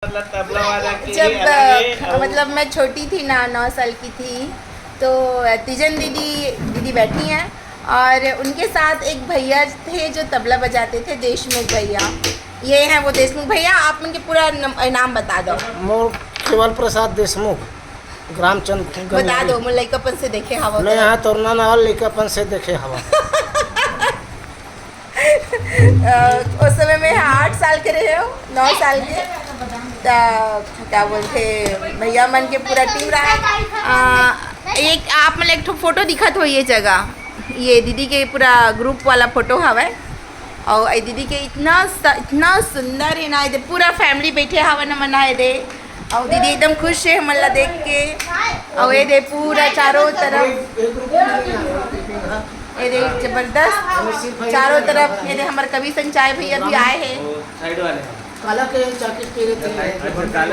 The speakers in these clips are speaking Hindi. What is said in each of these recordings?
जब मतलब मैं छोटी थी ना, 9 साल की थी, तो तीजन दीदी बैठी हैं और उनके साथ एक भैया थे जो तबला बजाते थे, देशमुख भैया। ये हैं वो देशमुख भैया। आप उनके पूरा नाम बता दो। मोर केवल प्रसाद देशमुख, ग्रामचंद बता दो। मोर लइकापन से देखे हवा। मैं यहाँ तोरना नावल लइकापन से देखे हवा। उस समय में 8 साल के रहे हो, 9 साल के। क्या बोलते भैया मन के पूरा टीम रहा। एक आप मतलब एक ठो फोटो दिखत हो ये जगह, ये दीदी के पूरा ग्रुप वाला फोटो हवा। और ये दीदी के इतना सुंदर है ना, ये पूरा फैमिली बैठे हवा न मनाए दे। और दीदी एकदम खुश है हमला देख के। और ये दे पूरा चारों तरफ, ये दे जबरदस्त चारों तरफ। ये दे हमारे कवि संचाय भैया भी आए हैं। साइड वाले काला के जैकेट पहने थे।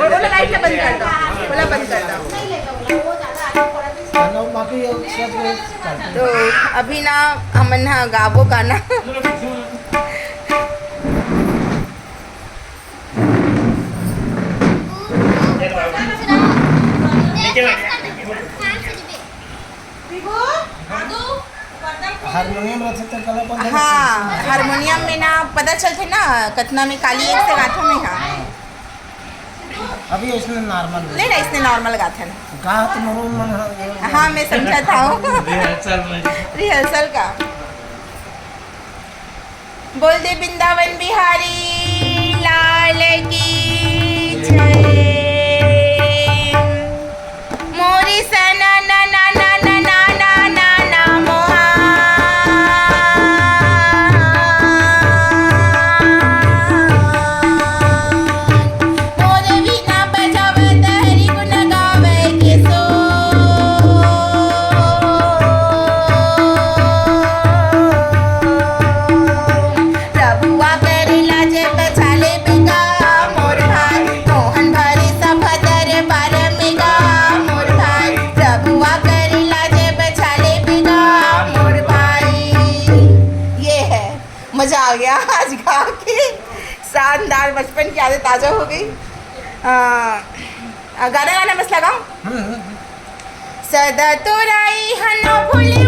बोला लाइट ना बंद कर दो, बोला बंद कर दो। तो अभी ना हमन ना गाबो गाना। हारमोनियम रहते थे कला बंद। हाँ, हारमोनियम में ना पता चलते ना कतना में काली एक से गाथा में। हाँ अभी इसने नॉर्मल नहीं ना, इसने नॉर्मल गाथा ना गा तो मरून मन। हाँ मैं समझा था रिहर्सल का। बोल दे वृंदावन बिहारी लाल की जय। मोरी सना ना ना ना ना ना ना ना ना मोहा। मोरे वीणा बजावत हरि गुण गावे के सो। प्रभुआ करेला जब चाले बिगा मोर भाई, मोहन भरी सभा दरबार में गा मोर भाई। प्रभुआ करेला जब चाले बिगा मोर भाई। ये है, मजा आ गया आज गा के। शानदार, बचपन की यादें ताजा हो गई। गाना गाना बस लगाओ। सदा तोराई हनो भूले